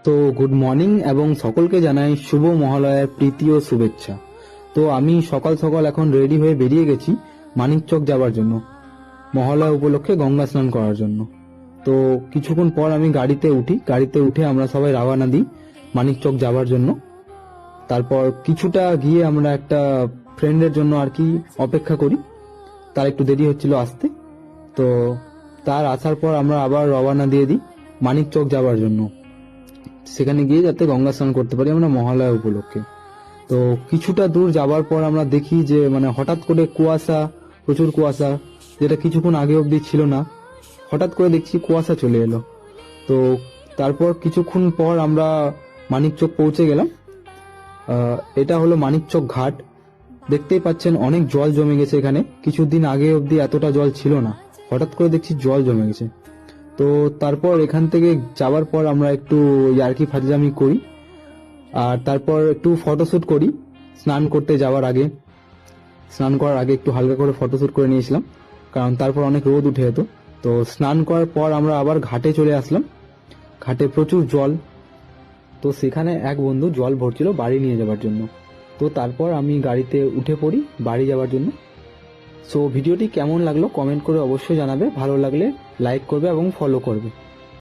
তো good morning এবং সকলকে জানাই শুভ মহালয়ার প্রীতি ও শুভেচ্ছা। তো আমি সকাল সকাল এখন রেডি হয়ে বেরিয়ে গেছি মানিকচক যাবার জন্য, মহালয়া উপলক্ষে গঙ্গা স্নান করার জন্য। তো কিছুক্ষণ পর আমি গাড়িতে উঠে আমরা সবাই রওনা দিই মানিকচক যাবার জন্য। তারপর কিছুটা গিয়ে আমরা একটা ফ্রেন্ডের জন্য আর কি অপেক্ষা করি, তার একটু দেরি হচ্ছিল আসতে। তো তার আসার পর আমরা আবার রওনা দিয়ে দিই মানিকচক যাবার জন্য, সেখানে গিয়ে যাতে গঙ্গা স্নান করতে পারি আমরা মহালয়া উপলক্ষে। তো কিছুটা দূর যাবার পর আমরা দেখি যে হঠাৎ করে কুয়াশা, প্রচুর কুয়াশা, যেটা কিছুক্ষণ আগে অবধি ছিল না। হঠাৎ করে দেখছি কুয়াশা চলে এলো। তো তারপর কিছুক্ষণ পর আমরা মানিকচক পৌঁছে গেলাম। এটা হলো মানিকচক ঘাট। দেখতেই পাচ্ছেন অনেক জল জমে গেছে এখানে, কিছুদিন আগে অবধি এতটা জল ছিল না, হঠাৎ করে দেখছি জল জমে গেছে। তো তারপর এখান থেকে যাওয়ার পর আমরা একটু ইয়ার্কি ফাজলামি করি, আর তারপর একটু ফটোশ্যুট করি। স্নান করার আগে একটু হালকা করে ফটোশ্যুট করে নিয়েছিলাম, কারণ তারপর অনেক রোদ উঠে যেত। তো স্নান করার পর আমরা আবার ঘাটে চলে আসলাম। ঘাটে প্রচুর জল, তো সেখানে এক বন্ধু জল ভরছিল বাড়ি নিয়ে যাওয়ার জন্য। তো তারপর আমি গাড়িতে উঠে পড়ি বাড়ি যাওয়ার জন্য। সো ভিডিওটি কেমন লাগলো কমেন্ট করে অবশ্যই জানাবে, ভালো লাগলে লাইক করবে এবং ফলো করবে।